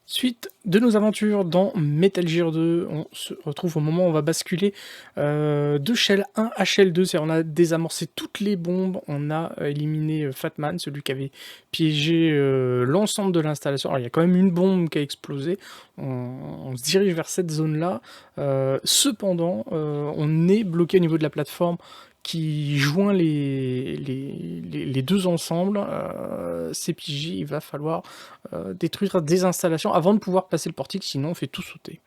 Suite de nos aventures dans Metal Gear 2, on se retrouve au moment où on va basculer de Shell 1 à Shell 2, c'est-à-dire on a désamorcé toutes les bombes, on a éliminé Fatman, celui qui avait piégé l'ensemble de l'installation. Alors il y a quand même une bombe qui a explosé, on se dirige vers cette zone-là, cependant on est bloqué au niveau de la plateforme qui joint les deux ensemble, CPJ, il va falloir détruire des installations avant de pouvoir passer le portique, sinon on fait tout sauter.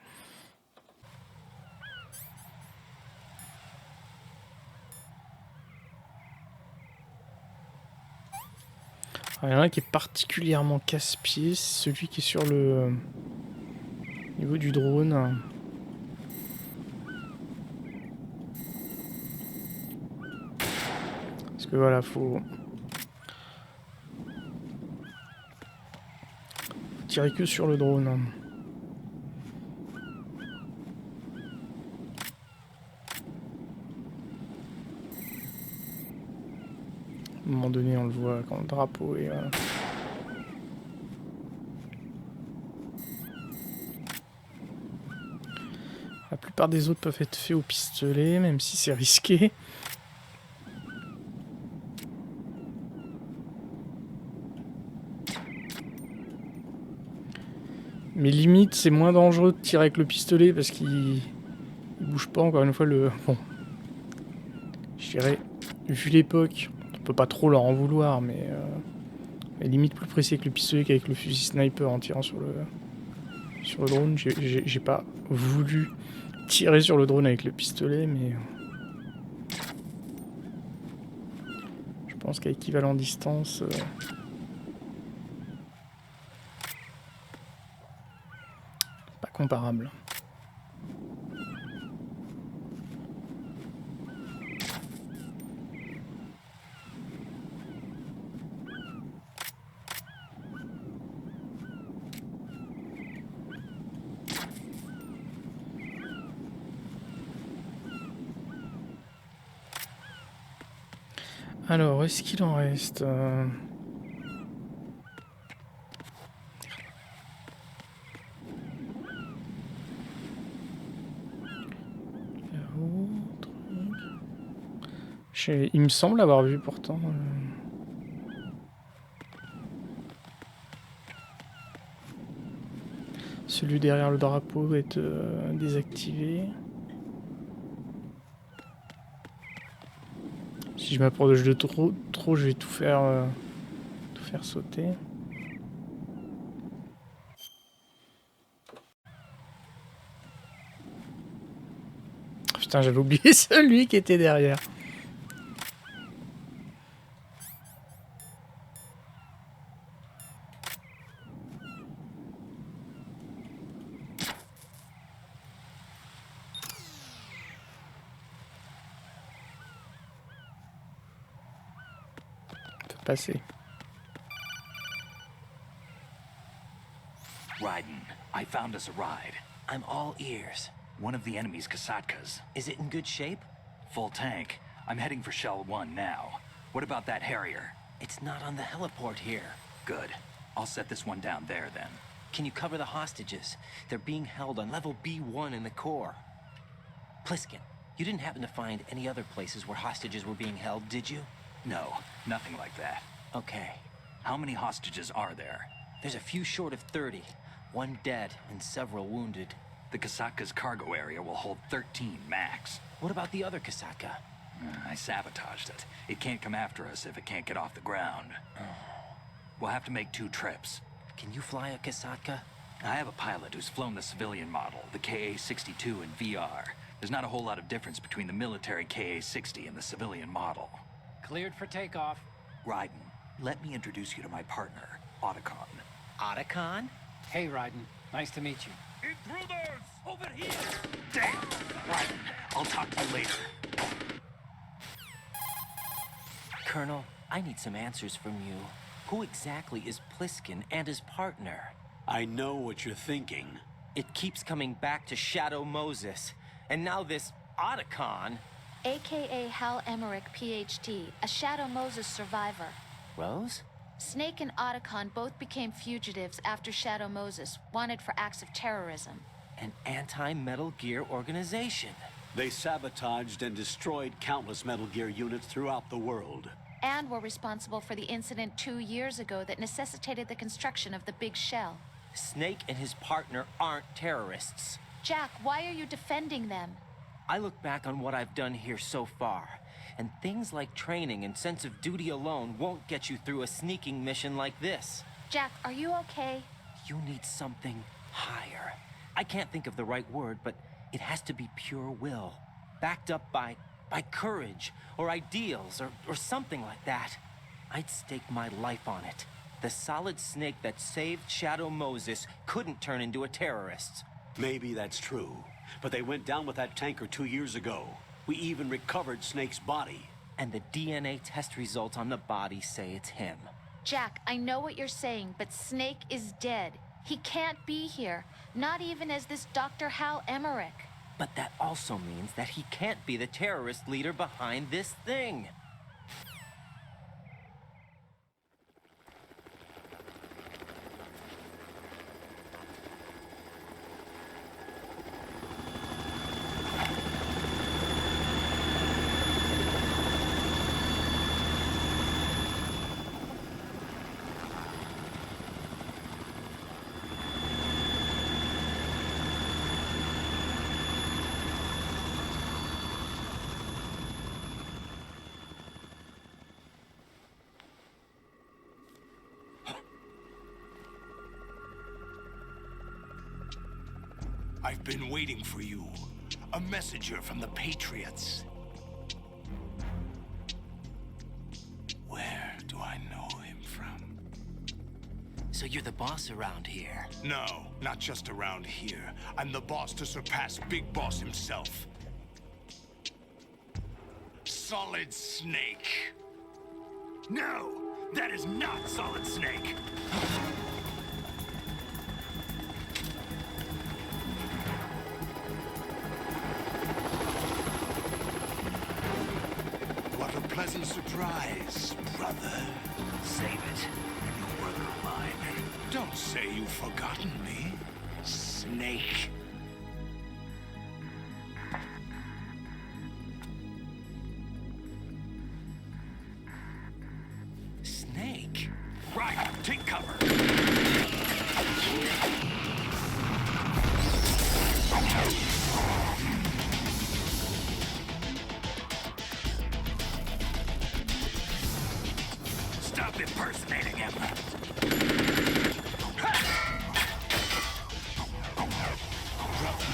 Alors, il y en a un qui est particulièrement casse-pied, celui qui est sur le niveau du drone. Parce que voilà, faut tirer que sur le drone. À un moment donné, on le voit quand le drapeau est... La plupart des autres peuvent être faits au pistolet, même si c'est risqué. Mais limite, c'est moins dangereux de tirer avec le pistolet parce qu'il bouge pas, encore une fois, le... Bon. Je dirais, vu l'époque, on peut pas trop leur en vouloir, mais... limite plus précis avec le pistolet qu'avec le fusil sniper en tirant sur le drone. J'ai pas voulu tirer sur le drone avec le pistolet, mais... Je pense qu'à équivalent distance... pas comparable. Alors, est-ce qu'il en reste Il me semble avoir vu pourtant... Celui derrière le drapeau est désactivé. Si je m'approche de trop, je vais tout faire sauter. Putain, j'avais oublié celui qui était derrière. Passer. Raiden, I found us a ride. I'm all ears. One of the enemy's Kasatkas. Is it in good shape? Full tank. I'm heading for Shell 1 now. What about that Harrier? It's not on the heliport here. Good. I'll set this one down there then. Can you cover the hostages? They're being held on level B1 in the core. Pliskin, you didn't happen to find any other places where hostages were being held, did you? No, nothing like that. Okay. How many hostages are there? There's a few short of 30. One dead and several wounded. The Kasatka's cargo area will hold 13 max. What about the other Kasatka? I sabotaged it. It can't come after us if it can't get off the ground. We'll have to make 2 trips. Can you fly a Kasatka? I have a pilot who's flown the civilian model, the KA-62 in VR. There's not a whole lot of difference between the military KA-60 and the civilian model. Cleared for takeoff. Raiden, let me introduce you to my partner, Otacon. Otacon? Hey, Raiden. Nice to meet you. Intruders! Over here! Damn! Raiden, I'll talk to you later. Colonel, I need some answers from you. Who exactly is Pliskin and his partner? I know what you're thinking. It keeps coming back to Shadow Moses. And now this Otacon... AKA Hal Emmerich, PhD, a Shadow Moses survivor. Rose? Snake and Otacon both became fugitives after Shadow Moses, wanted for acts of terrorism. An anti-Metal Gear organization. They sabotaged and destroyed countless Metal Gear units throughout the world. And were responsible for the incident 2 years ago that necessitated the construction of the Big Shell. Snake and his partner aren't terrorists. Jack, why are you defending them? I look back on what I've done here so far, and things like training and sense of duty alone won't get you through a sneaking mission like this. Jack, are you okay? You need something higher. I can't think of the right word, but it has to be pure will, backed up by courage, or ideals, or something like that. I'd stake my life on it. The solid snake that saved Shadow Moses couldn't turn into a terrorist. Maybe that's true, but they went down with that tanker 2 years ago. We even recovered Snake's body. And the DNA test results on the body say it's him. Jack, I know what you're saying, but Snake is dead. He can't be here, not even as this Dr. Hal Emmerich. But that also means that he can't be the terrorist leader behind this thing. I've been waiting for you. A messenger from the Patriots. Where do I know him from? So you're the boss around here? No, not just around here. I'm the boss to surpass Big Boss himself. Solid Snake. No, that is not Solid Snake. What a pleasant surprise, brother. Save it. You brother of mine. Don't say you've forgotten me, Snake. Snake? Right, take cover. Stop impersonating him. Brother,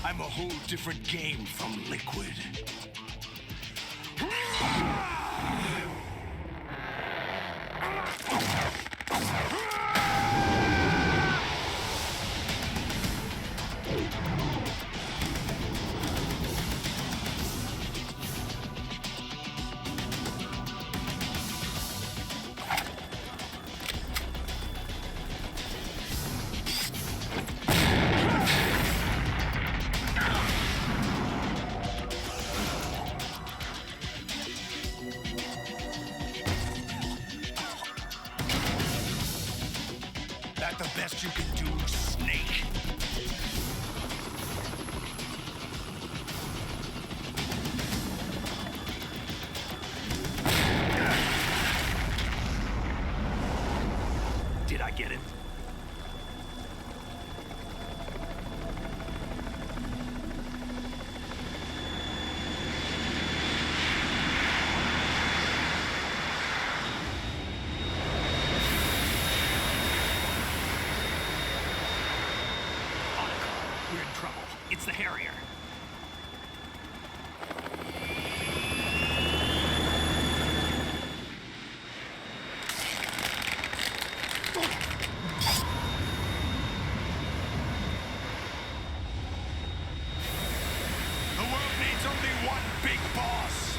I'm a whole different game from Liquid. That the best you can do, Snake? Did I get it? We're in trouble. It's the Harrier. The world needs only one big boss.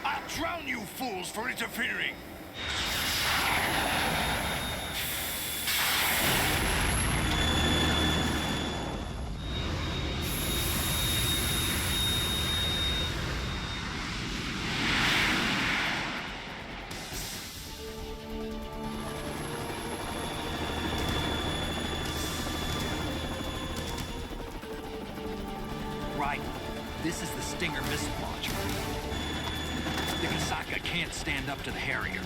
I'll drown you fools for interfering. Stinger missile launcher. The Kasaka can't stand up to the Harrier.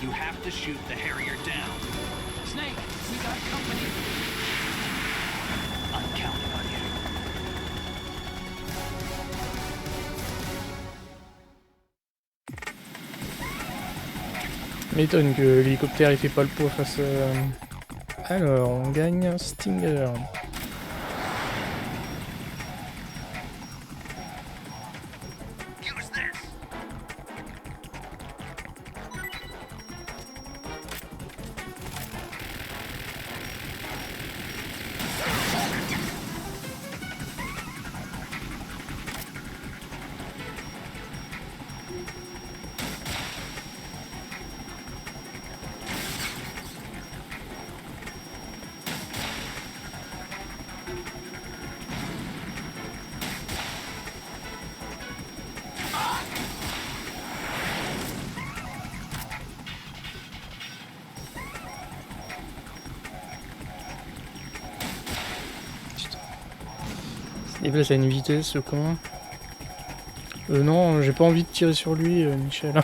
You have to shoot the Harrier down. Snake, we got company. I'm counting on you. M'étonne que l'hélicoptère il fait pas le poids face à... Alors, on gagne un Stinger. Use this. Il se déplace à une vitesse, ce con. Non, j'ai pas envie de tirer sur lui, Michel.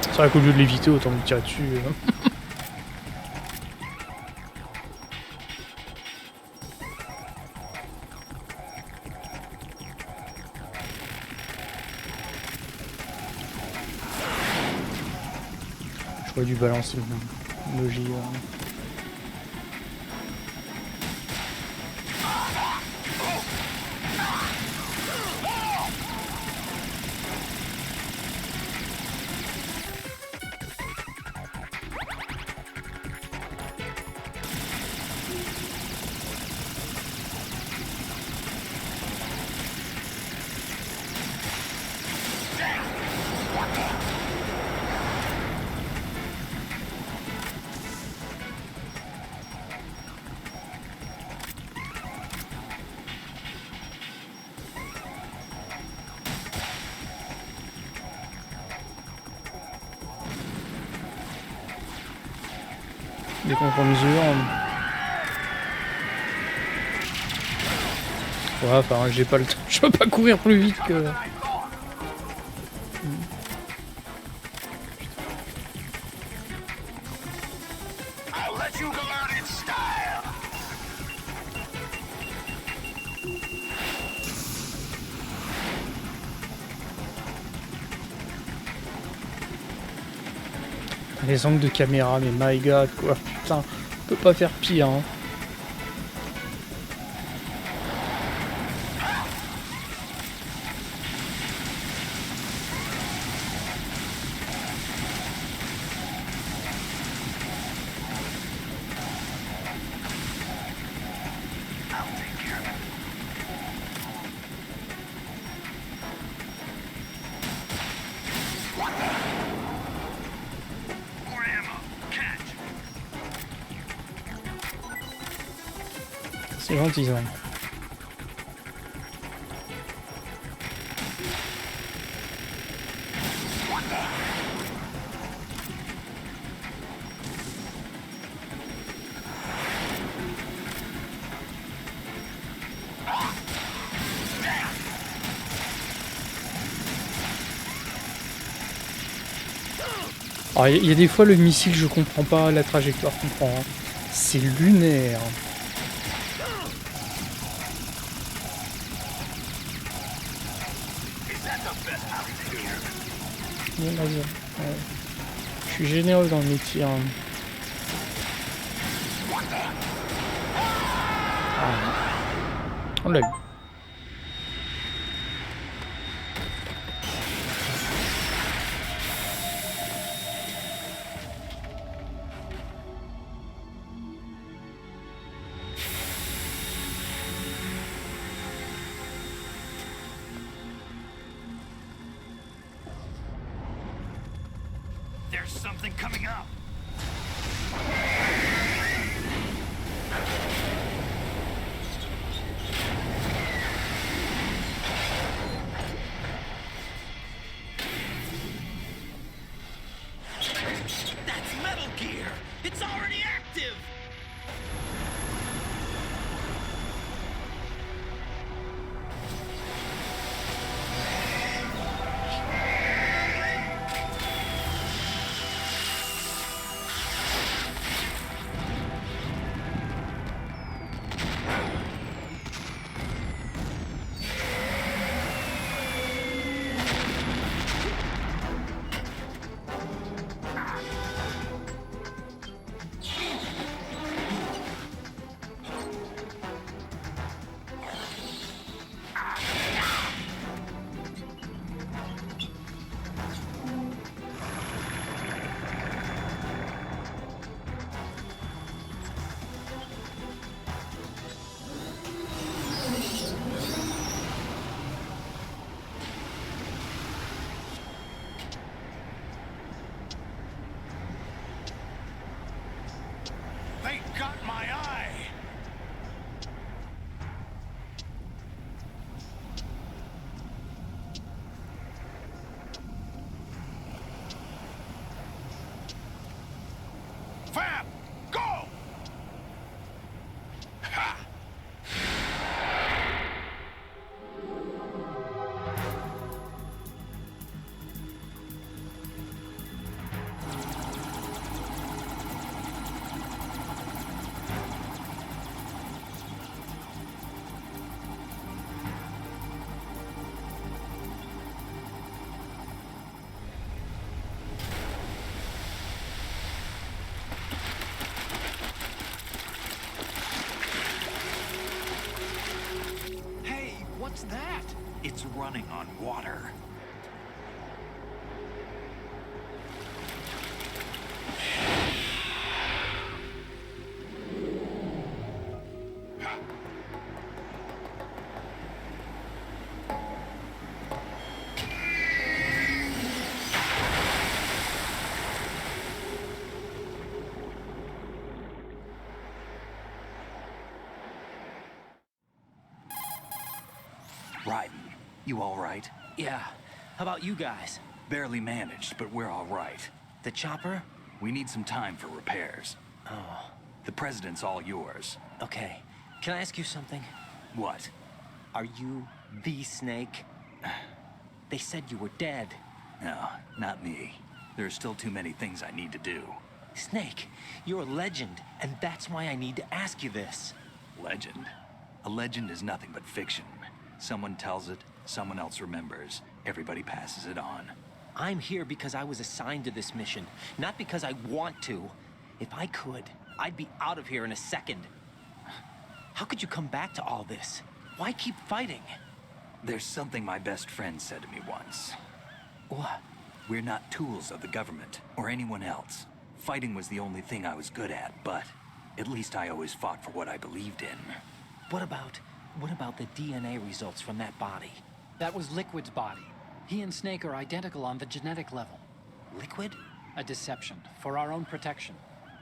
C'est vrai qu'au lieu de l'éviter, autant me tirer dessus. J'aurais dû balancer le logique. Des contre-mesures. Ouais, enfin, j'ai pas le temps. Je peux pas courir plus vite que. Les angles de caméra, mais my god, quoi. Putain, on peut pas faire pire, hein. C'est gentil, ça. Alors, il y a des fois le missile, je comprends pas la trajectoire qu'on prend. Hein. C'est lunaire. Bon, vas-y. Ouais. Je suis généreux dans mes tirs. Ah. On l'a eu. There's something coming up. That's Metal Gear! It's already active! They got my eye! Fab! Go! Ha! Hey, what's that? It's running on water. Raiden, you all right? Yeah. How about you guys? Barely managed, but we're all right. The chopper? We need some time for repairs. Oh, The President's all yours. okay. Can I ask you something? What? Are you the Snake? They said you were dead. No, not me. There are still too many things I need to do. Snake, you're a legend, and that's why I need to ask you this. Legend? A legend is nothing but fiction. Someone tells it, someone else remembers. Everybody passes it on. I'm here because I was assigned to this mission, not because I want to. If I could, I'd be out of here in a second. How could you come back to all this? Why keep fighting? There's something my best friend said to me once. What? We're not tools of the government or anyone else. Fighting was the only thing I was good at, but at least I always fought for what I believed in. What about the DNA results from that body? That was Liquid's body. He and Snake are identical on the genetic level. Liquid? A deception, for our own protection.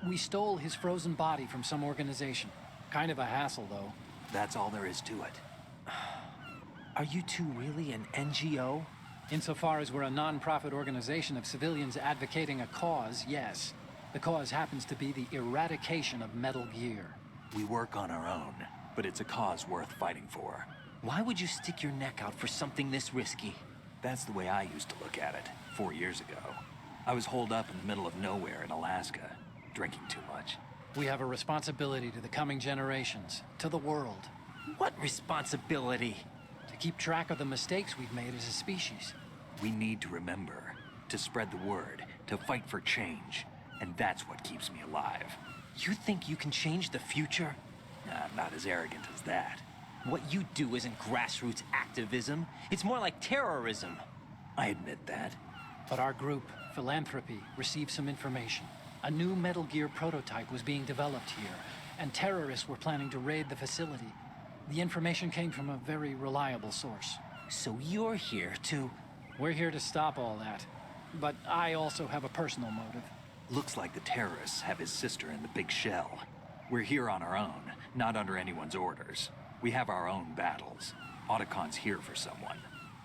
We stole his frozen body from some organization. Kind of a hassle, though. That's all there is to it. Are you two really an NGO? Insofar as we're a non-profit organization of civilians advocating a cause, yes. The cause happens to be the eradication of Metal Gear. We work on our own, but it's a cause worth fighting for. Why would you stick your neck out for something this risky? That's the way I used to look at it 4 years ago. I was holed up in the middle of nowhere in Alaska, drinking too much. We have a responsibility to the coming generations, to the world, What responsibility? to keep track of the mistakes we've made as a species. We need to remember, to spread the word, to fight for change, and that's what keeps me alive. You think you can change the future? I'm not as arrogant as that. What you do isn't grassroots activism. It's more like terrorism. I admit that. But our group, Philanthropy, received some information. A new Metal Gear prototype was being developed here, and terrorists were planning to raid the facility. The information came from a very reliable source. So you're here to... We're here to stop all that. but I also have a personal motive. Looks like the terrorists have his sister in the big shell. We're here on our own, not under anyone's orders. We have our own battles. Otacon's here for someone.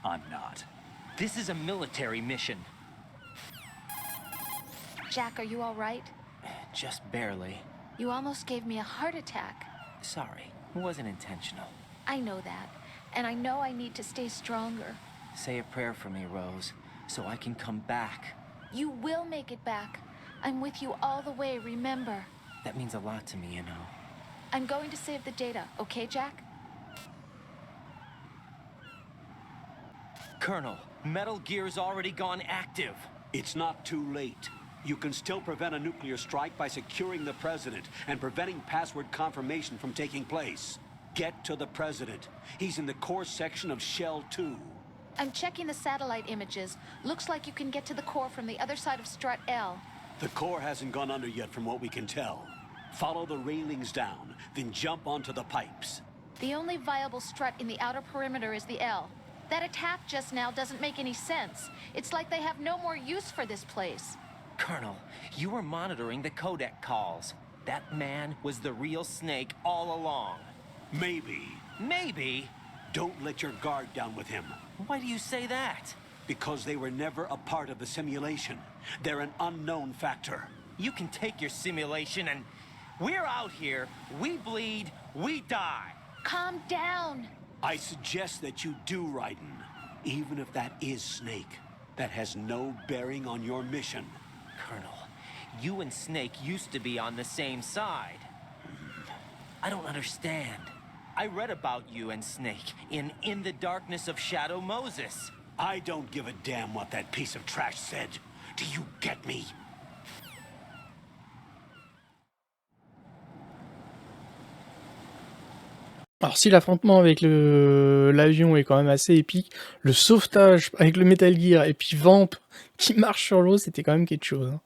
I'm not. This is a military mission. Jack, are you all right? Just barely. You almost gave me a heart attack. Sorry, it wasn't intentional. I know that, and I know I need to stay stronger. Say a prayer for me, Rose, so I can come back. You will make it back. I'm with you all the way, remember? That means a lot to me, you know. I'm going to save the data, okay, Jack? Colonel, Metal Gear's already gone active. It's not too late. You can still prevent a nuclear strike by securing the President and preventing password confirmation from taking place. Get to the President. He's in the core section of Shell 2. I'm checking the satellite images. Looks like you can get to the core from the other side of Strut L. The core hasn't gone under yet from what we can tell. Follow the railings down, then jump onto the pipes. The only viable strut in the outer perimeter is the L. That attack just now doesn't make any sense. It's like they have no more use for this place. Colonel, you were monitoring the codec calls. That man was the real Snake all along. Maybe. Maybe? Don't let your guard down with him. Why do you say that? Because they were never a part of the simulation. They're an unknown factor. You can take your simulation and... We're out here, we bleed, we die. Calm down. I suggest that you do, Raiden. Even if that is Snake. That has no bearing on your mission. Colonel, you and Snake used to be on the same side. I don't understand. I read about you and Snake in the Darkness of Shadow Moses. I don't give a damn what that piece of trash said. Do you get me? Alors si l'affrontement avec l'avion est quand même assez épique, le sauvetage avec le Metal Gear et puis Vamp qui marche sur l'eau, c'était quand même quelque chose. Hein.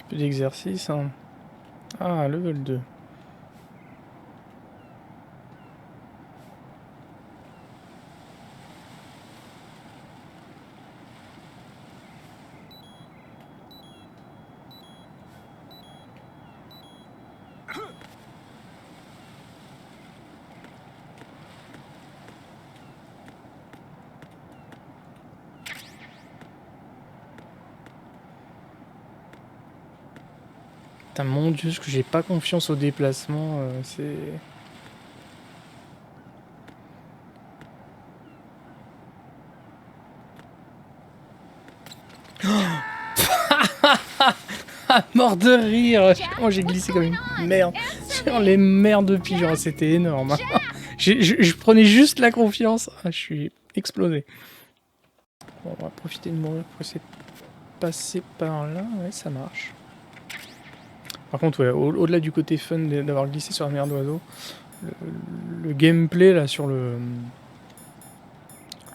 Peu d'exercice. Hein. Ah, level 2. Putain, mon dieu, ce que j'ai pas confiance au déplacement, c'est... Mort de rire. Oh, j'ai glissé comme une merde sur les merdes de pigeons, c'était énorme. Je prenais juste la confiance. Ah, je suis explosé. Bon, on va profiter de mourir pour essayer de passer par là. Ouais, ça marche. Par contre, ouais, au-delà du côté fun d'avoir glissé sur la merde d'oiseau, le gameplay là sur le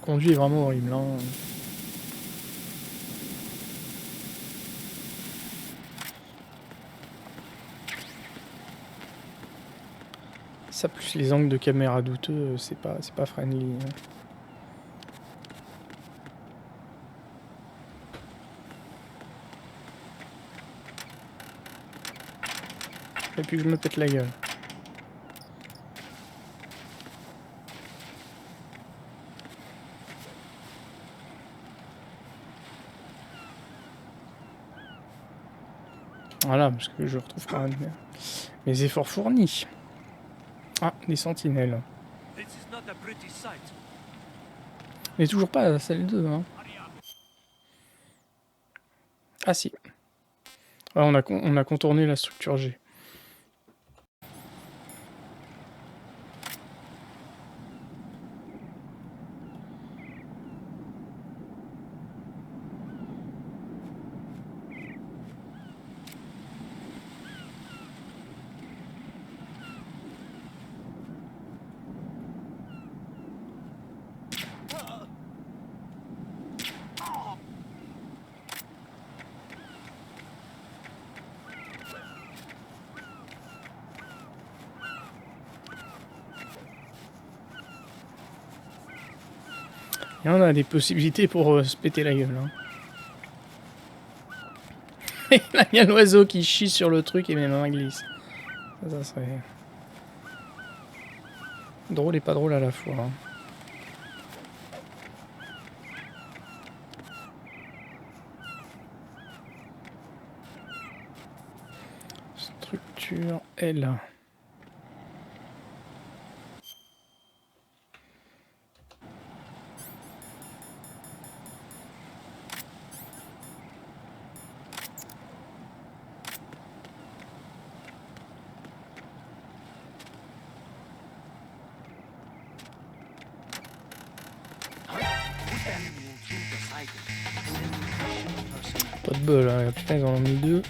conduit est vraiment horrible. Hein. Ça plus les angles de caméra douteux, c'est pas friendly. Hein. Et puis je me pète la gueule. Voilà, parce que je retrouve quand même mes efforts fournis. Ah, des sentinelles. Mais toujours pas à celle 2. Hein. Ah si. Ouais, on a contourné la structure G. Il y en a des possibilités pour se péter la gueule. Hein. Et là, il y a l'oiseau qui chie sur le truc et mes mains glissent. Ça serait... drôle et pas drôle à la fois. Hein. Structure L. Pas de bol, hein. Putain, ils en ont mis deux.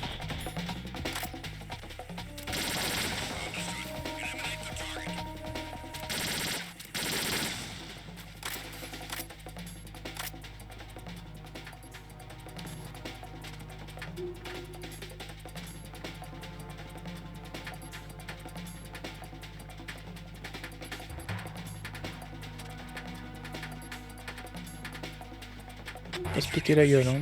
Pas se péter la gueule, hein.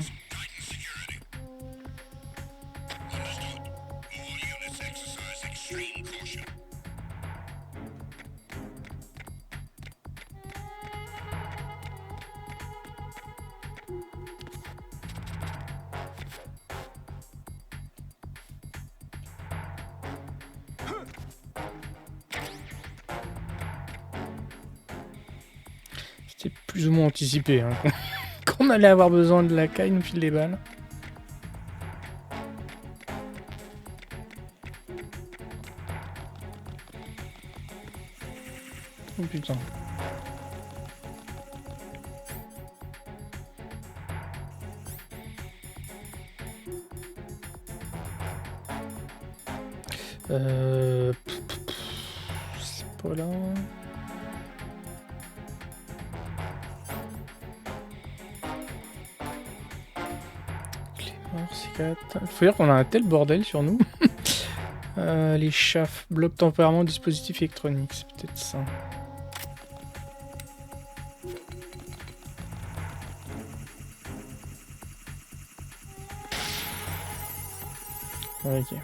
C'était plus ou moins anticipé, hein. Qu'on allait avoir besoin de la caille, nous file des balles. Oh putain. C'est pas là. C4. Faut dire qu'on a un tel bordel sur nous. Les chafs, bloc tempérament, dispositif électronique, c'est peut-être ça. Ok.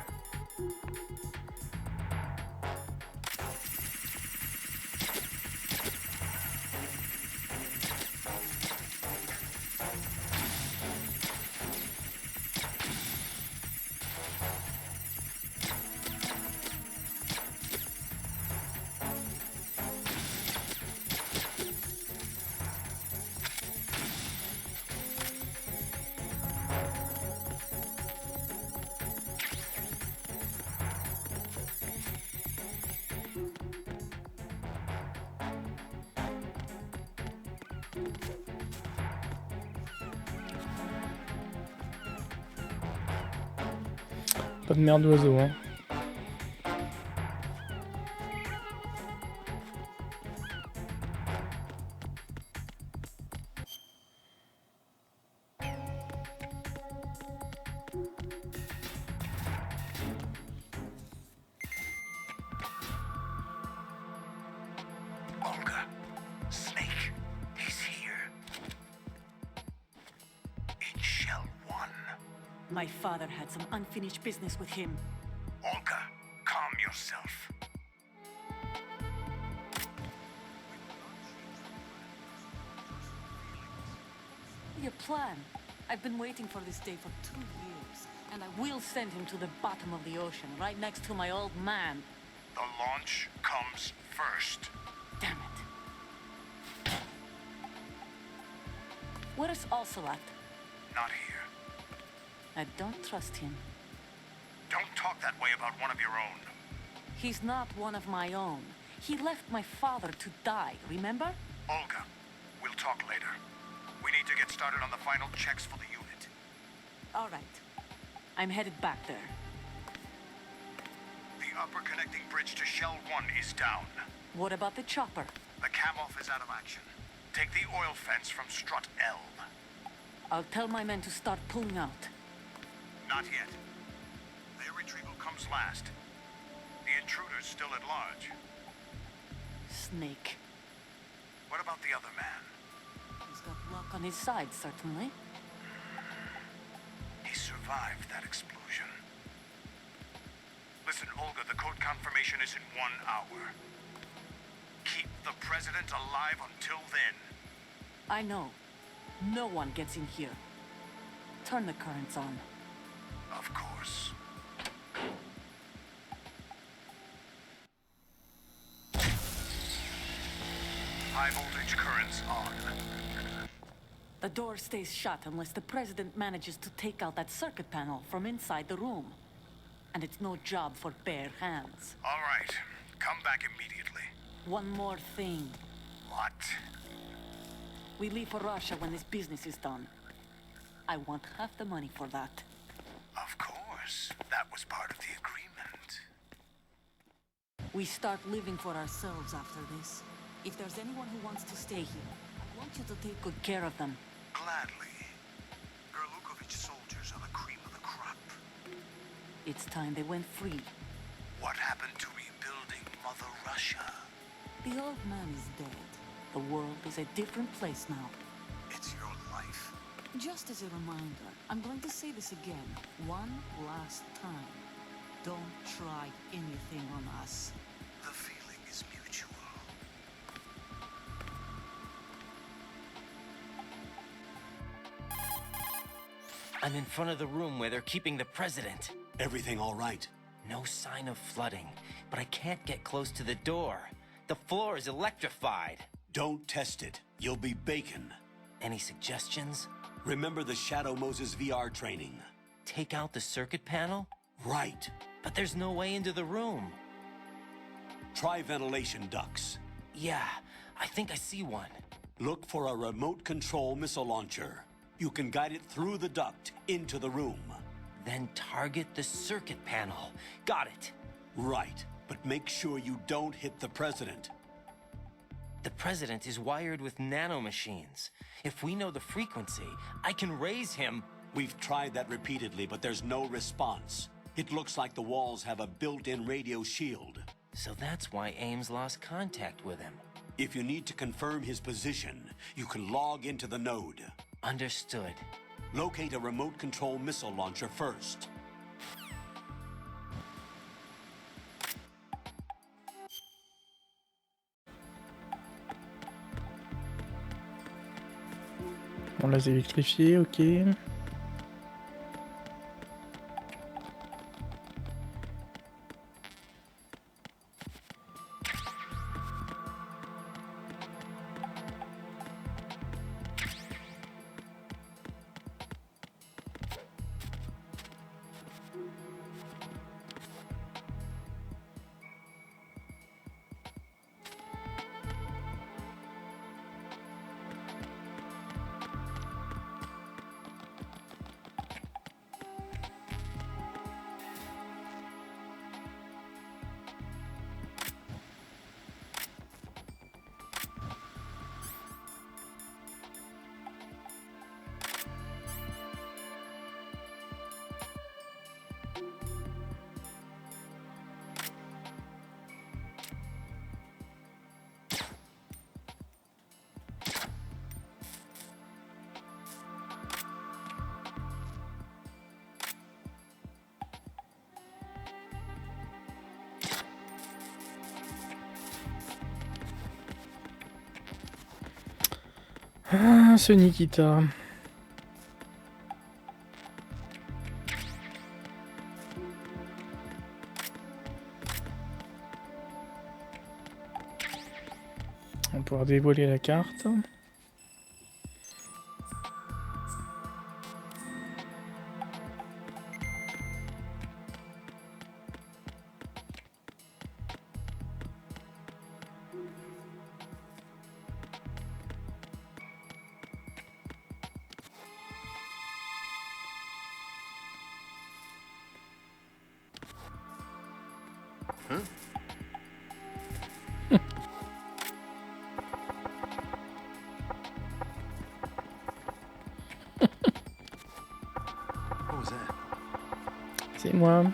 Pas de merde d'oiseau, hein. Olga, Snake, he's here. In Shell 1. My father had some unfinished business with him. Olga, calm yourself. Your plan. I've been waiting for this day for 2 years. And I will send him to the bottom of the ocean, right next to my old man. The launch comes first. Damn it. Where's Ocelot? Not here. I don't trust him. Don't talk that way about one of your own. He's not one of my own. He left my father to die, remember? Olga, we'll talk later. We need to get started on the final checks for the unit. All right. I'm headed back there. The upper connecting bridge to Shell 1 is down. What about the chopper? The cam-off is out of action. Take the oil fence from strut L. I'll tell my men to start pulling out. Not yet. Their retrieval comes last. The intruder's still at large. Snake. What about the other man? He's got luck on his side, certainly. He survived that explosion. Listen, Olga, the code confirmation is in 1 hour. Keep the president alive until then. I know. No one gets in here. Turn the currents on. Of course. High voltage currents on. The door stays shut unless the president manages to take out that circuit panel from inside the room. And it's no job for bare hands. All right. Come back immediately. One more thing. What? We leave for Russia when this business is done. I want half the money for that. Of course. That was part of the agreement. We start living for ourselves after this. If there's anyone who wants to stay here, I want you to take good care of them. Gladly. Gerlukovich soldiers are the cream of the crop. It's time they went free. What happened to rebuilding Mother Russia? The old man is dead. The world is a different place now. It's your life. Just as a reminder, I'm going to say this again, one last time. Don't try anything on us. The feeling is mutual. I'm in front of the room where they're keeping the president. Everything all right? No sign of flooding, but I can't get close to the door. The floor is electrified. Don't test it. You'll be bacon. Any suggestions? Remember the Shadow Moses VR training? Take out the circuit panel? Right. But there's no way into the room. Try ventilation ducts. Yeah, I think I see one. Look for a remote control missile launcher. You can guide it through the duct into the room. Then target the circuit panel. Got it. Right, but make sure you don't hit the president. The president is wired with nanomachines. If we know the frequency, I can raise him. We've tried that repeatedly, but there's no response. It looks like the walls have a built-in radio shield. So that's why Ames lost contact with him. If you need to confirm his position, you can log into the node. Understood. Locate a remote control missile launcher first. On l'a électrifié, ok. Ah, ce Nikita. On va pouvoir dévoiler la carte. What was that? C'est moi.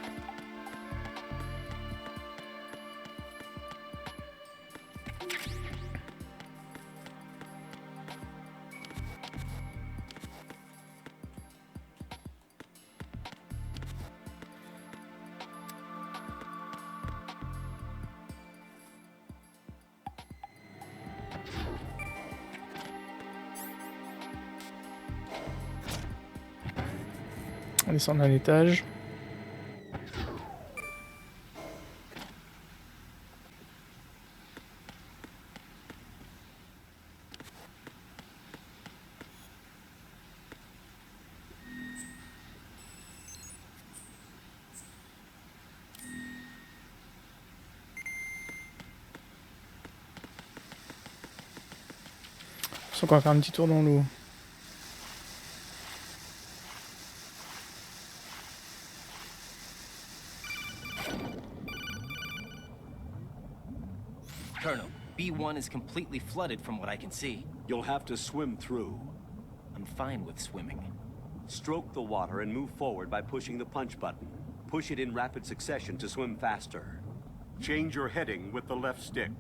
On descend d'un étage. Je sens qu'on va faire un petit tour dans l'eau. Colonel, B1 is completely flooded from what I can see. You'll have to swim through. I'm fine with swimming. Stroke the water and move forward by pushing the punch button. Push it in rapid succession to swim faster. Change your heading with the left stick.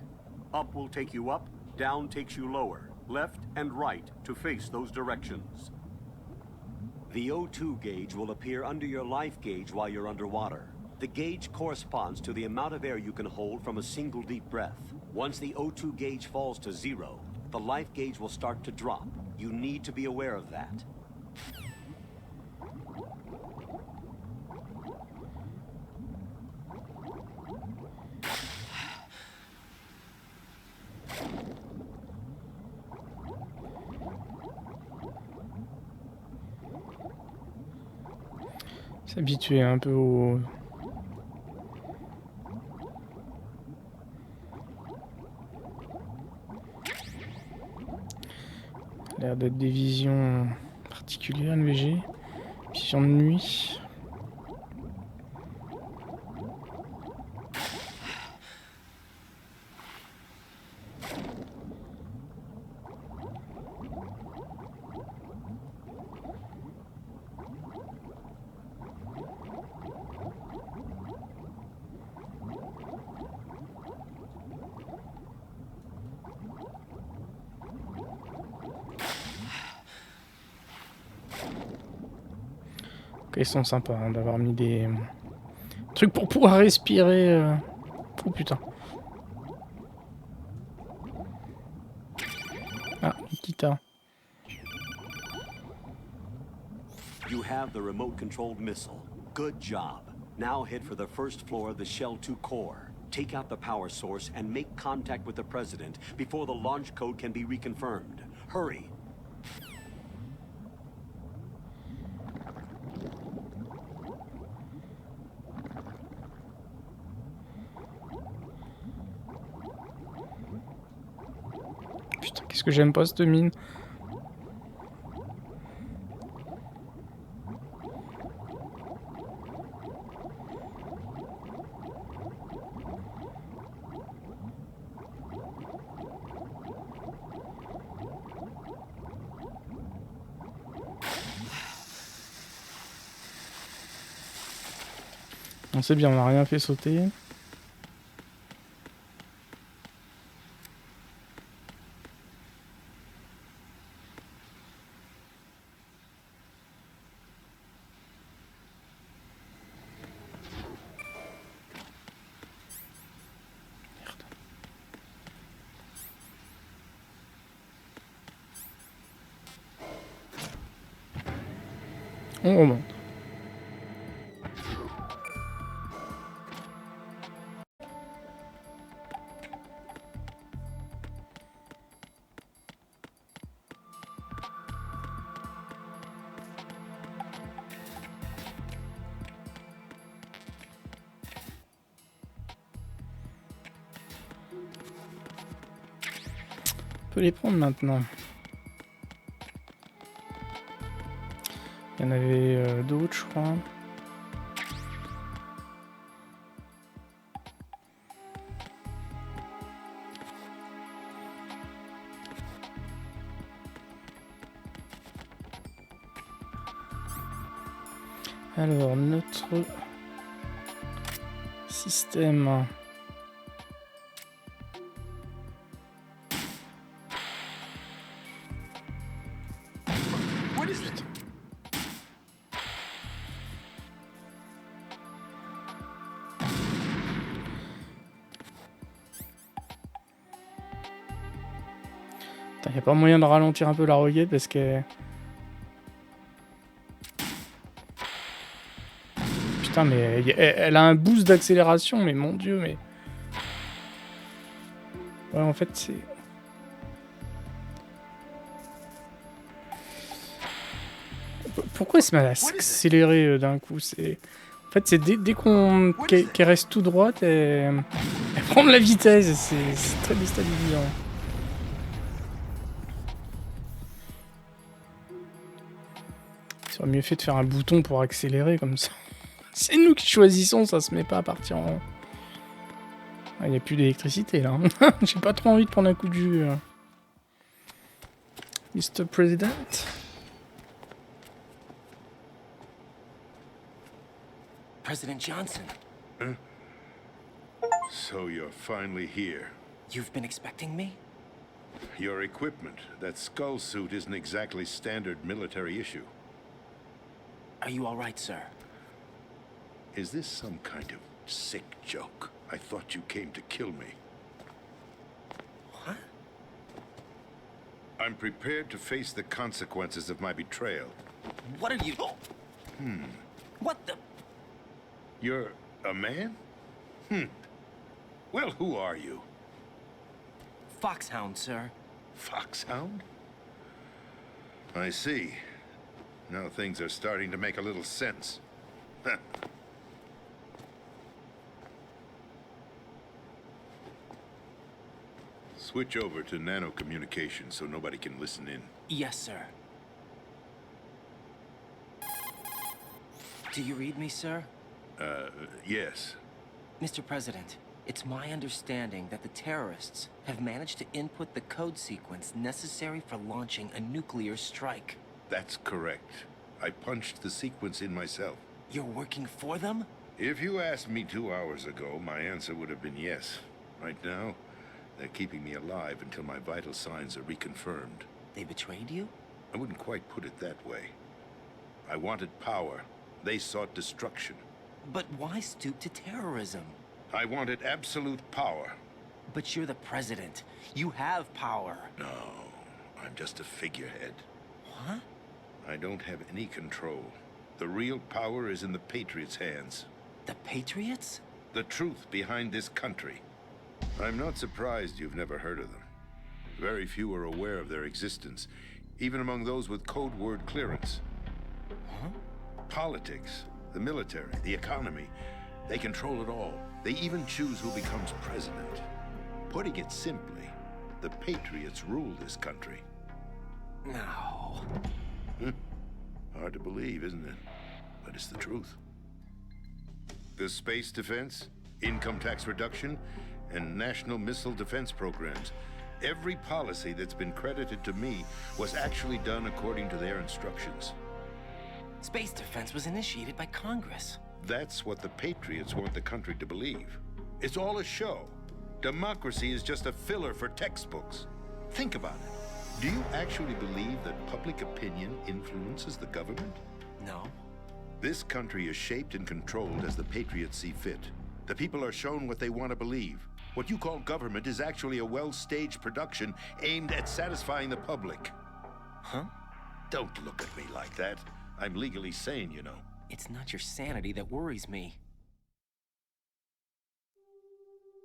Up will take you up, down takes you lower. Left and right to face those directions. The O2 gauge will appear under your life gauge while you're underwater. The gauge corresponds to the amount of air you can hold from a single deep breath. Once the O2 gauge falls to 0, the life gauge will start to drop. You need to be aware of that. S'habituer un peu au... L'air d'être des visions particulières, NVG. Vision de nuit. Ils sont sympas hein, d'avoir mis des trucs pour pouvoir respirer. Oh putain. Ah, une guitare. You have the remote-controlled missile. Good job. Now head for the first floor of the Shell 2 core. Take out the power source and make contact with the President before the launch code can be reconfirmed. Hurry. Putain, qu'est-ce que j'aime pas cette mine. On sait bien, on n'a rien fait sauter. On remonte. On peut les prendre maintenant. Il y en avait d'autres, je crois. Alors, notre système. Y a pas moyen de ralentir un peu la roquette parce que... Putain, mais elle a un boost d'accélération, mais mon dieu, mais... Ouais, en fait, c'est... Pourquoi elle se met à accélérer d'un coup? C'est... En fait, c'est dès qu'elle reste tout droite, elle prend de la vitesse, c'est très déstabilisant. Il serait mieux fait de faire un bouton pour accélérer comme ça. C'est nous qui choisissons, ça se met pas à partir en... Il n'y a plus d'électricité là. J'ai pas trop envie de prendre un coup de jus. Mr. President. President Johnson, So you're finally here. you've been expecting me? Your equipment, that skull suit isn't exactly standard military issue. Are you all right, sir? Is this some kind of sick joke? I thought you came to kill me. What? I'm prepared to face the consequences of my betrayal. What are you... What the... You're a man? Well, who are you? Foxhound, sir. Foxhound? I see. Now things are starting to make a little sense. Switch over to nano-communication so nobody can listen in. Yes, sir. Do you read me, sir? Yes. Mr. President, it's my understanding that the terrorists have managed to input the code sequence necessary for launching a nuclear strike. That's correct. I punched the sequence in myself. You're working for them? If you asked me 2 hours ago, my answer would have been yes. Right now, they're keeping me alive until my vital signs are reconfirmed. They betrayed you? I wouldn't quite put it that way. I wanted power. They sought destruction. But why stoop to terrorism? I wanted absolute power. But you're the president. You have power. No, I'm just a figurehead. What? I don't have any control. The real power is in the Patriots' hands. The Patriots? The truth behind this country. I'm not surprised you've never heard of them. Very few are aware of their existence, even among those with code word clearance. Huh? Politics, the military, the economy, they control it all. They even choose who becomes president. Putting it simply, the Patriots rule this country. No. Hard to believe, isn't it? But it's the truth. The space defense, income tax reduction, and national missile defense programs. Every policy that's been credited to me was actually done according to their instructions. Space defense was initiated by Congress. That's what the Patriots want the country to believe. It's all a show. Democracy is just a filler for textbooks. Think about it. Do you actually believe that public opinion influences the government? No. This country is shaped and controlled as the Patriots see fit. The people are shown what they want to believe. What you call government is actually a well-staged production aimed at satisfying the public. Huh? Don't look at me like that. I'm legally sane, you know. It's not your sanity that worries me.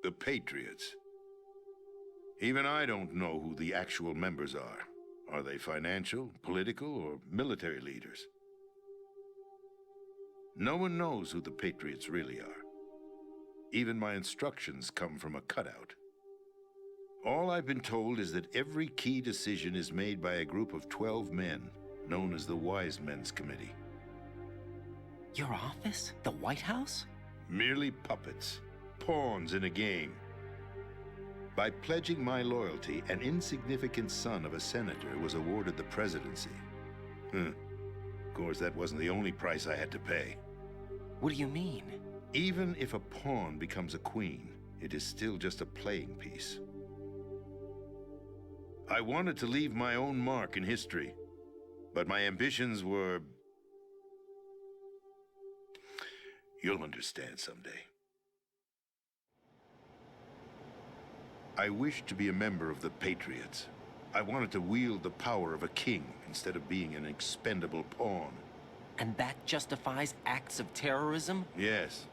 The Patriots. Even I don't know who the actual members are. Are they financial, political, or military leaders? No one knows who the Patriots really are. Even my instructions come from a cutout. All I've been told is that every key decision is made by a group of 12 men, known as the Wise Men's Committee. Your office? The White House? Merely puppets, pawns in a game. By pledging my loyalty, an insignificant son of a senator was awarded the presidency. Of course, that wasn't the only price I had to pay. What do you mean? Even if a pawn becomes a queen, it is still just a playing piece. I wanted to leave my own mark in history, but my ambitions were... You'll understand someday. I wished to be a member of the Patriots. I wanted to wield the power of a king instead of being an expendable pawn. And that justifies acts of terrorism? Yes.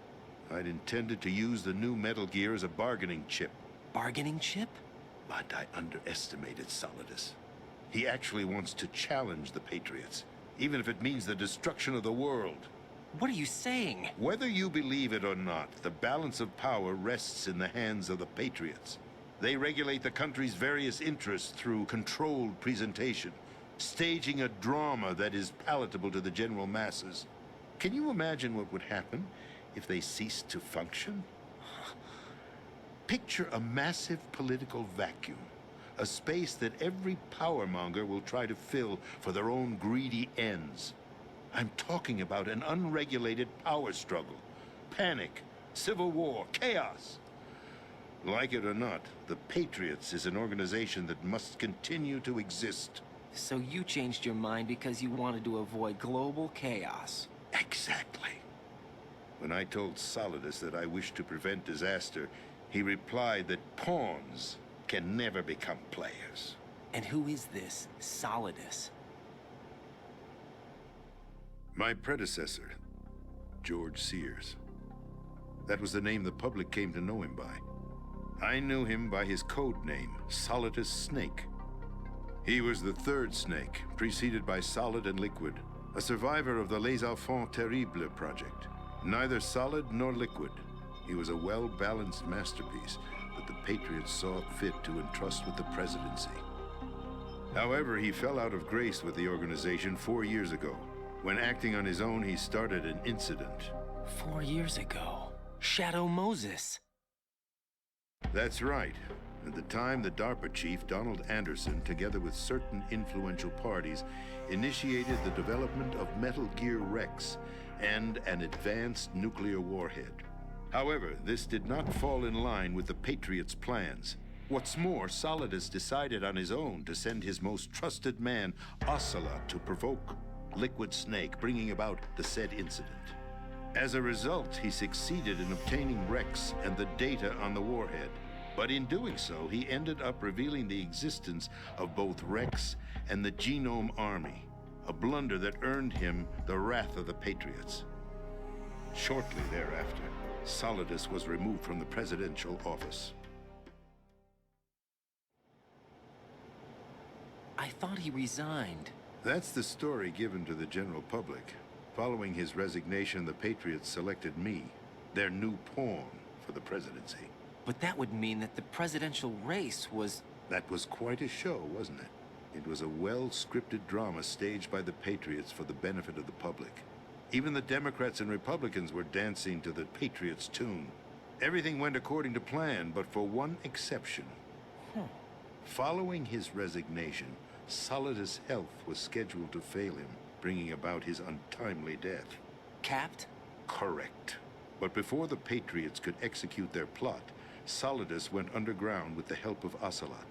I'd intended to use the new Metal Gear as a bargaining chip. Bargaining chip? But I underestimated Solidus. He actually wants to challenge the Patriots, even if it means the destruction of the world. What are you saying? Whether you believe it or not, the balance of power rests in the hands of the Patriots. They regulate the country's various interests through controlled presentation, staging a drama that is palatable to the general masses. Can you imagine what would happen if they ceased to function? Picture a massive political vacuum, a space that every powermonger will try to fill for their own greedy ends. I'm talking about an unregulated power struggle, panic, civil war, chaos. Like it or not, the Patriots is an organization that must continue to exist. So you changed your mind because you wanted to avoid global chaos. Exactly. When I told Solidus that I wished to prevent disaster, he replied that pawns can never become players. And who is this Solidus? My predecessor, George Sears. That was the name the public came to know him by. I knew him by his code name, Solidus Snake. He was the third Snake, preceded by Solid and Liquid, a survivor of the Les Enfants Terribles project. Neither solid nor liquid, he was a well-balanced masterpiece that the Patriots saw fit to entrust with the presidency. However, he fell out of grace with the organization 4 years ago. When acting on his own, he started an incident. 4 years ago? Shadow Moses. That's right. At the time, the DARPA chief, Donald Anderson, together with certain influential parties, initiated the development of Metal Gear Rex and an advanced nuclear warhead. However, this did not fall in line with the Patriots' plans. What's more, Solidus decided on his own to send his most trusted man, Ocelot, to provoke Liquid Snake, bringing about the said incident. As a result, he succeeded in obtaining Rex and the data on the warhead. But in doing so, he ended up revealing the existence of both Rex and the Genome Army, a blunder that earned him the wrath of the Patriots. Shortly thereafter, Solidus was removed from the presidential office. I thought he resigned. That's the story given to the general public. Following his resignation, the Patriots selected me, their new pawn, for the presidency. But that would mean that the presidential race was... That was quite a show, wasn't it? It was a well-scripted drama staged by the Patriots for the benefit of the public. Even the Democrats and Republicans were dancing to the Patriots' tune. Everything went according to plan, but for one exception. Following his resignation, Solidus' health was scheduled to fail him, bringing about his untimely death. Capped? Correct. But before the Patriots could execute their plot, Solidus went underground with the help of Ocelot.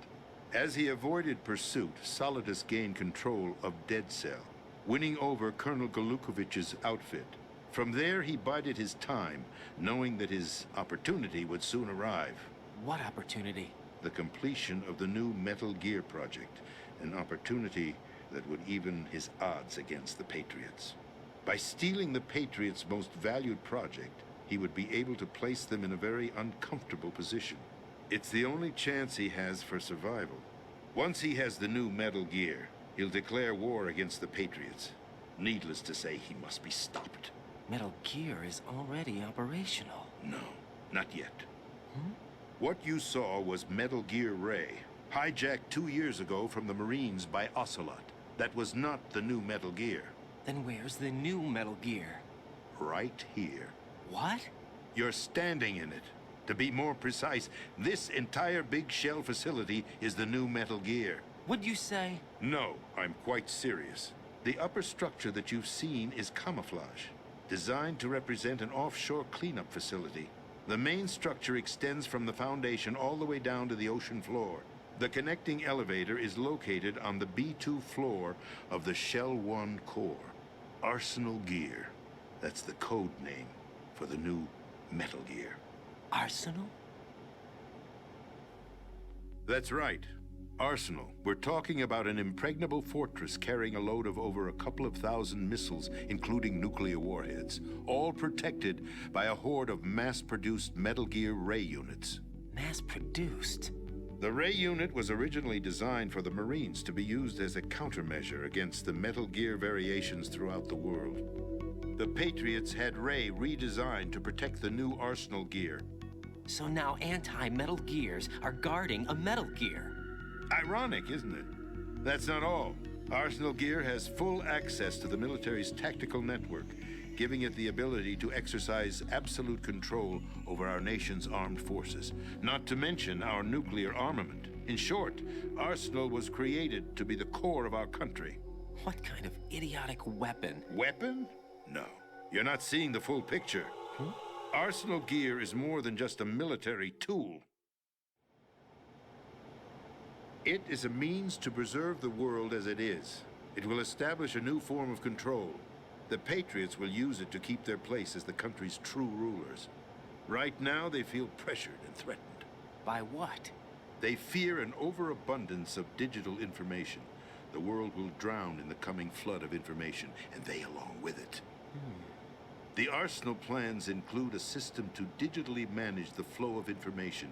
As he avoided pursuit, Solidus gained control of Dead Cell, winning over Colonel Golukovich's outfit. From there, he bided his time, knowing that his opportunity would soon arrive. What opportunity? The completion of the new Metal Gear project, an opportunity that would even his odds against the Patriots. By stealing the Patriots' most valued project, he would be able to place them in a very uncomfortable position. It's the only chance he has for survival. Once he has the new Metal Gear, he'll declare war against the Patriots. Needless to say, he must be stopped. Metal Gear is already operational. No, not yet. What you saw was Metal Gear Ray, hijacked 2 years ago from the Marines by Ocelot. That was not the new Metal Gear. Then where's the new Metal Gear? Right here. What? You're standing in it. To be more precise, this entire big shell facility is the new Metal Gear. What'd you say? No, I'm quite serious. The upper structure that you've seen is camouflage, designed to represent an offshore cleanup facility. The main structure extends from the foundation all the way down to the ocean floor. The connecting elevator is located on the B2 floor of the Shell 1 core. Arsenal Gear. That's the code name for the new Metal Gear. Arsenal? That's right. Arsenal. We're talking about an impregnable fortress carrying a load of over a couple of thousand missiles, including nuclear warheads, all protected by a horde of mass-produced Metal Gear ray units. Mass-produced? The ray unit was originally designed for the Marines to be used as a countermeasure against the Metal Gear variations throughout the world. The Patriots had Ray redesigned to protect the new Arsenal gear. So now anti-Metal Gears are guarding a Metal Gear. Ironic, isn't it? That's not all. Arsenal Gear has full access to the military's tactical network, giving it the ability to exercise absolute control over our nation's armed forces, not to mention our nuclear armament. In short, Arsenal was created to be the core of our country. What kind of idiotic weapon? Weapon? No. You're not seeing the full picture. Arsenal Gear is more than just a military tool. It is a means to preserve the world as it is. It will establish a new form of control. The Patriots will use it to keep their place as the country's true rulers. Right now, they feel pressured and threatened. By what? They fear an overabundance of digital information. The world will drown in the coming flood of information, and they along with it. The Arsenal plans include a system to digitally manage the flow of information,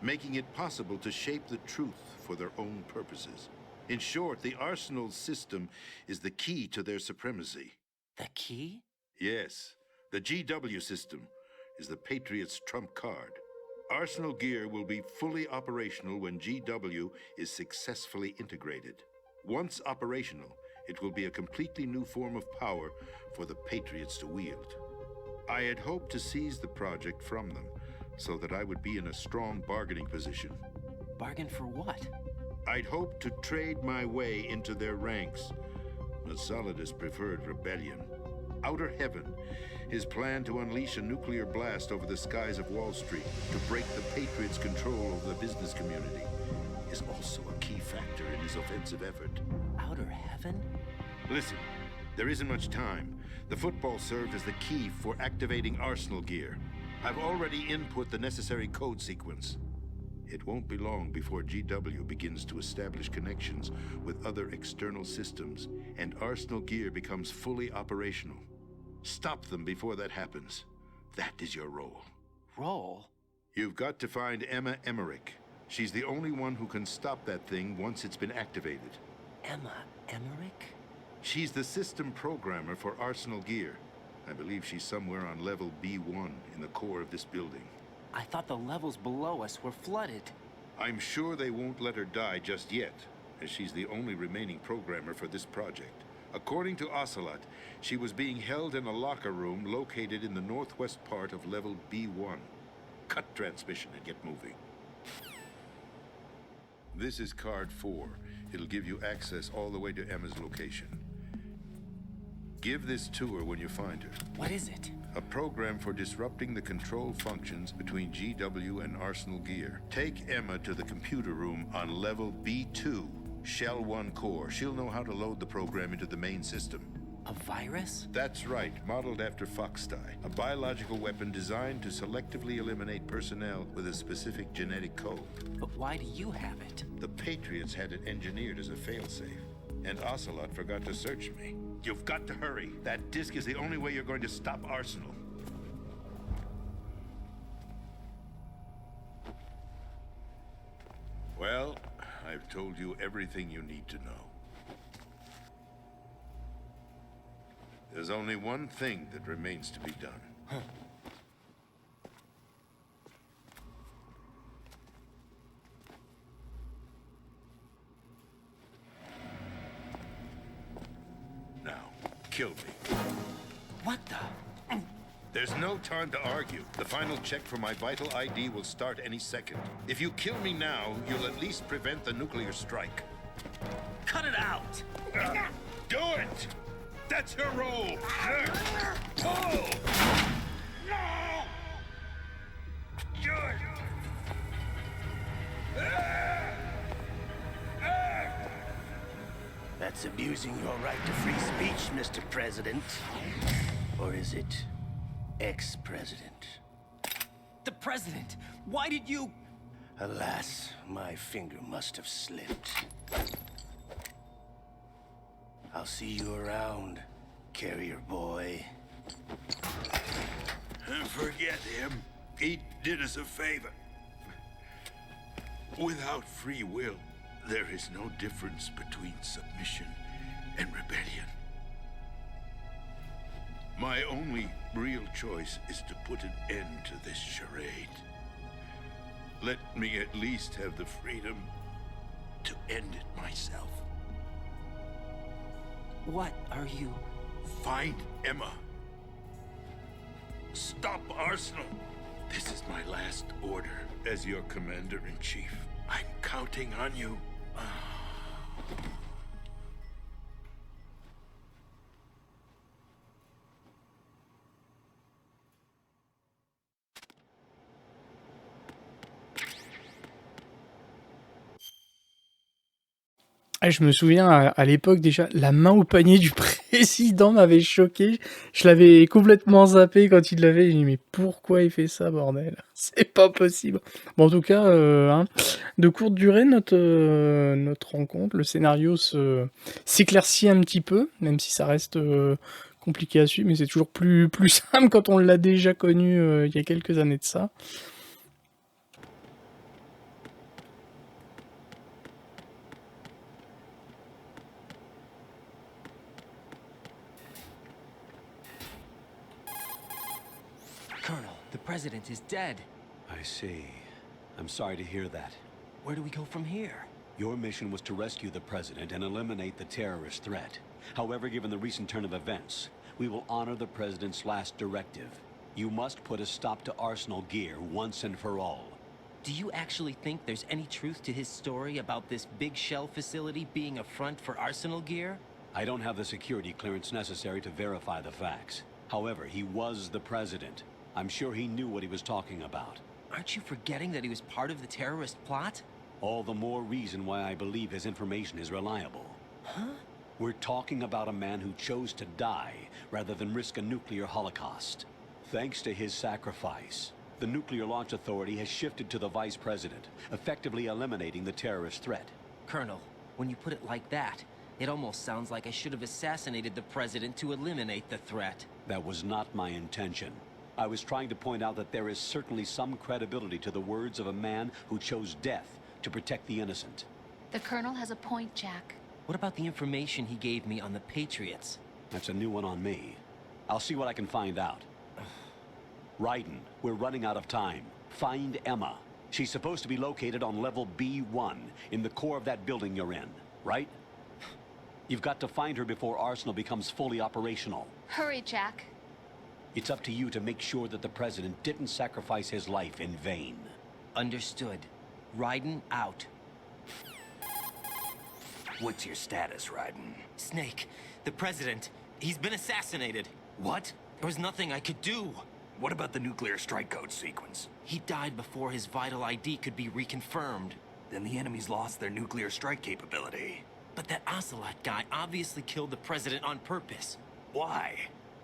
making it possible to shape the truth for their own purposes. In short, the Arsenal system is the key to their supremacy. The key? Yes. The GW system is the Patriots' trump card. Arsenal Gear will be fully operational when GW is successfully integrated. Once operational, it will be a completely new form of power for the Patriots to wield. I had hoped to seize the project from them, so that I would be in a strong bargaining position. Bargain for what? I'd hoped to trade my way into their ranks. But SOLIDUS preferred rebellion. Outer Heaven, his plan to unleash a nuclear blast over the skies of Wall Street to break the Patriots' control over the business community, is also a key factor in his offensive effort. Outer Heaven? Listen, there isn't much time. The football served as the key for activating Arsenal Gear. I've already input the necessary code sequence. It won't be long before GW begins to establish connections with other external systems, and Arsenal Gear becomes fully operational. Stop them before that happens. That is your role. Role? You've got to find Emma Emmerich. She's the only one who can stop that thing once it's been activated. Emma Emmerich? She's the system programmer for Arsenal Gear. I believe she's somewhere on level B1 in the core of this building. I thought the levels below us were flooded. I'm sure they won't let her die just yet, as she's the only remaining programmer for this project. According to Ocelot, she was being held in a locker room located in the northwest part of level B1. Cut transmission and get moving. This is card 4. It'll give you access all the way to Emma's location. Give this to her when you find her. What is it? A program for disrupting the control functions between GW and Arsenal Gear. Take Emma to the computer room on level B2, Shell 1 core. She'll know how to load the program into the main system. A virus? That's right, modeled after Foxdie. A biological weapon designed to selectively eliminate personnel with a specific genetic code. But why do you have it? The Patriots had it engineered as a failsafe, and Ocelot forgot to search me. You've got to hurry. That disk is the only way you're going to stop Arsenal. Well, I've told you everything you need to know. There's only one thing that remains to be done. Now, kill me. What the? There's no time to argue. The final check for my vital ID will start any second. If you kill me now, you'll at least prevent the nuclear strike. Cut it out! Do it! That's your role! Pull! No! Do it! That's abusing your right to free speech, Mr. President. Or is it ex-president? The president! Why did you... Alas, my finger must have slipped. I'll see you around, carrier boy. Forget him. He did us a favor. Without free will, there is no difference between submission and rebellion. My only real choice is to put an end to this charade. Let me at least have the freedom to end it myself. What are you... Find Emma. Stop Arsenal. This is my last order as your commander-in-chief. I'm counting on you. Ah, je me souviens à l'époque déjà, la main au panier du président m'avait choqué. Je l'avais complètement zappé quand il l'avait. J'ai dit mais pourquoi il fait ça, bordel? C'est pas possible. Bon, en tout cas, de courte durée notre rencontre. Le scénario s'éclaircit un petit peu, même si ça reste compliqué à suivre, mais c'est toujours plus simple quand on l'a déjà connu il y a quelques années de ça. Colonel, the president is dead. I see. I'm sorry to hear that. Where do we go from here? Your mission was to rescue the president and eliminate the terrorist threat. However, given the recent turn of events, we will honor the president's last directive. You must put a stop to Arsenal gear once and for all. Do you actually think there's any truth to his story about this big shell facility being a front for Arsenal gear? I don't have the security clearance necessary to verify the facts. However, he was the president. I'm sure he knew what he was talking about. Aren't you forgetting that he was part of the terrorist plot? All the more reason why I believe his information is reliable. Huh? We're talking about a man who chose to die rather than risk a nuclear holocaust. Thanks to his sacrifice, the Nuclear Launch Authority has shifted to the vice president, effectively eliminating the terrorist threat. Colonel, when you put it like that, it almost sounds like I should have assassinated the president to eliminate the threat. That was not my intention. I was trying to point out that there is certainly some credibility to the words of a man who chose death to protect the innocent. The Colonel has a point, Jack. What about the information he gave me on the Patriots? That's a new one on me. I'll see what I can find out. Raiden, we're running out of time. Find Emma. She's supposed to be located on level B1, in the core of that building you're in, right? You've got to find her before Arsenal becomes fully operational. Hurry, Jack. It's up to you to make sure that the president didn't sacrifice his life in vain. Understood. Raiden out. What's your status, Raiden? Snake, the president, he's been assassinated. What? There was nothing I could do. What about the nuclear strike code sequence? He died before his vital ID could be reconfirmed. Then the enemy's lost their nuclear strike capability. But that Ocelot guy obviously killed the president on purpose. Why?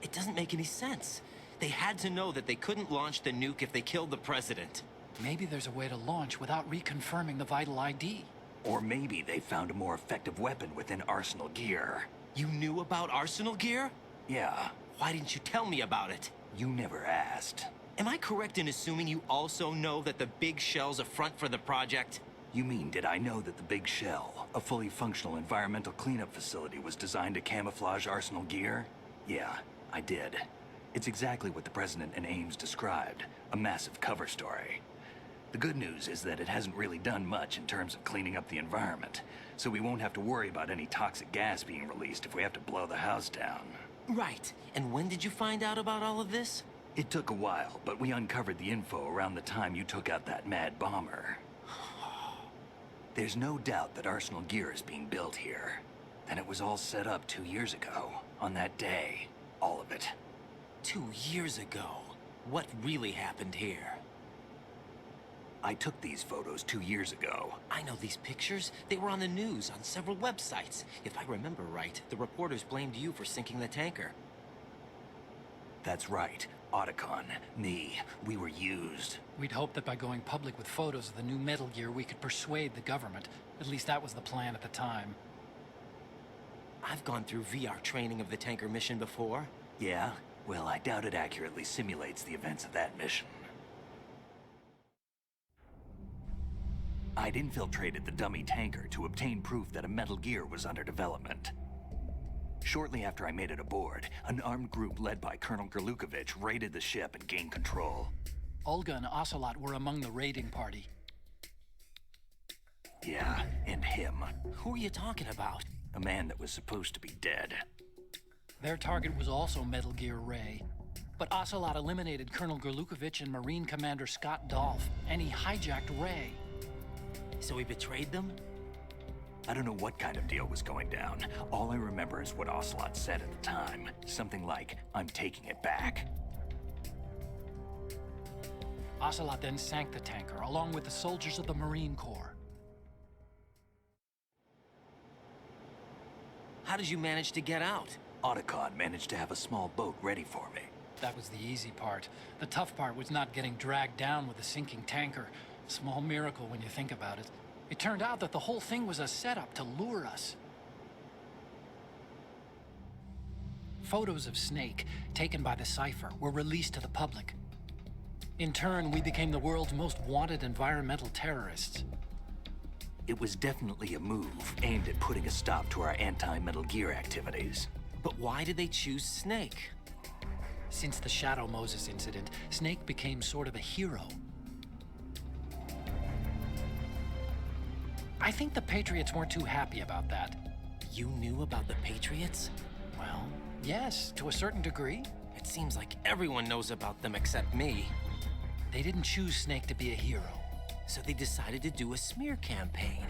It doesn't make any sense. They had to know that they couldn't launch the nuke if they killed the president. Maybe there's a way to launch without reconfirming the vital ID. Or maybe they found a more effective weapon within Arsenal gear. You knew about Arsenal gear? Yeah. Why didn't you tell me about it? You never asked. Am I correct in assuming you also know that the Big Shell's a front for the project? You mean, did I know that the Big Shell, a fully functional environmental cleanup facility, was designed to camouflage Arsenal gear? Yeah, I did. It's exactly what the President and Ames described, a massive cover story. The good news is that it hasn't really done much in terms of cleaning up the environment, so we won't have to worry about any toxic gas being released if we have to blow the house down. Right. And when did you find out about all of this? It took a while, but we uncovered the info around the time you took out that mad bomber. There's no doubt that Arsenal gear is being built here. And it was all set up 2 years ago, on that day. All of it. 2 years ago? What really happened here? I took these photos 2 years ago. I know these pictures. They were on the news, on several websites. If I remember right, the reporters blamed you for sinking the tanker. That's right. Otacon, me, we were used. We'd hoped that by going public with photos of the new Metal Gear, we could persuade the government. At least that was the plan at the time. I've gone through VR training of the tanker mission before. Yeah? Well, I doubt it accurately simulates the events of that mission. I'd infiltrated the dummy tanker to obtain proof that a Metal Gear was under development. Shortly after I made it aboard, an armed group led by Colonel Gerlukovich raided the ship and gained control. Olga and Ocelot were among the raiding party. Yeah, and him. Who are you talking about? A man that was supposed to be dead. Their target was also Metal Gear Ray. But Ocelot eliminated Colonel Gerlukovich and Marine Commander Scott Dolph, and he hijacked Ray. So he betrayed them? I don't know what kind of deal was going down. All I remember is what Ocelot said at the time. Something like, "I'm taking it back." Ocelot then sank the tanker, along with the soldiers of the Marine Corps. How did you manage to get out? Otacon managed to have a small boat ready for me. That was the easy part. The tough part was not getting dragged down with the sinking tanker. Small miracle when you think about it. It turned out that the whole thing was a setup to lure us. Photos of Snake, taken by the Cypher, were released to the public. In turn, we became the world's most wanted environmental terrorists. It was definitely a move aimed at putting a stop to our anti-Metal Gear activities. But why did they choose Snake? Since the Shadow Moses incident, Snake became sort of a hero. I think the Patriots weren't too happy about that. You knew about the Patriots? Well, yes, to a certain degree. It seems like everyone knows about them except me. They didn't choose Snake to be a hero. So they decided to do a smear campaign.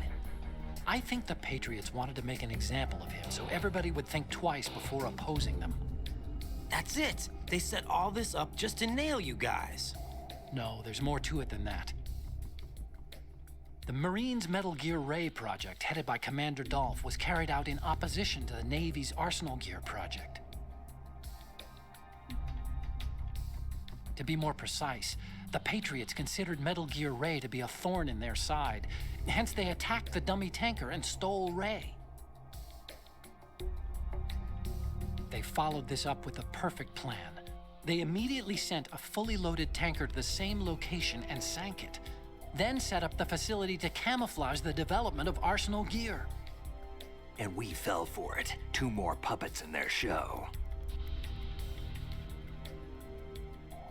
I think the Patriots wanted to make an example of him so everybody would think twice before opposing them. That's it! They set all this up just to nail you guys. No, there's more to it than that. The Marines' Metal Gear Ray project, headed by Commander Dolph, was carried out in opposition to the Navy's Arsenal Gear project. To be more precise, the Patriots considered Metal Gear Ray to be a thorn in their side. Hence, they attacked the dummy tanker and stole Ray. They followed this up with a perfect plan. They immediately sent a fully loaded tanker to the same location and sank it. Then set up the facility to camouflage the development of Arsenal Gear. And we fell for it. 2 more puppets in their show.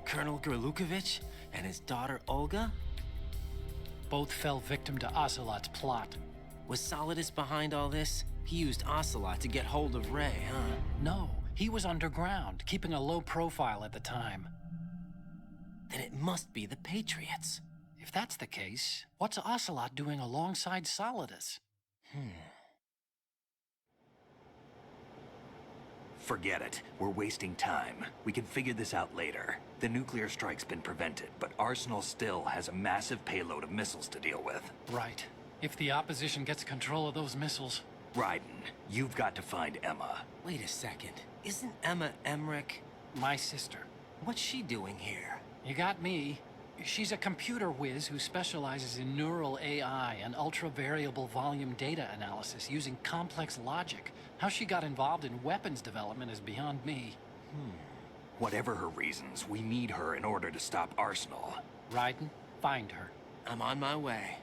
Colonel Gerlukovich and his daughter Olga? Both fell victim to Ocelot's plot. Was Solidus behind all this? He used Ocelot to get hold of Ray, huh? No, he was underground, keeping a low profile at the time. Then it must be the Patriots. If that's the case, what's Ocelot doing alongside Solidus? Forget it. We're wasting time. We can figure this out later. The nuclear strike's been prevented, but Arsenal still has a massive payload of missiles to deal with. Right. If the opposition gets control of those missiles... Raiden, you've got to find Emma. Wait a second. Isn't Emma Emmerich my sister? What's she doing here? You got me. She's a computer whiz who specializes in neural AI and ultra-variable volume data analysis using complex logic. How she got involved in weapons development is beyond me. Whatever her reasons, we need her in order to stop Arsenal. Raiden, find her. I'm on my way.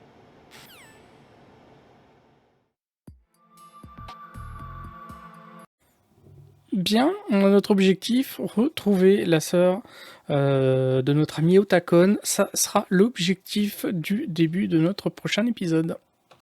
Bien, on a notre objectif, retrouver la sœur de notre ami Otacon. Ça sera l'objectif du début de notre prochain épisode.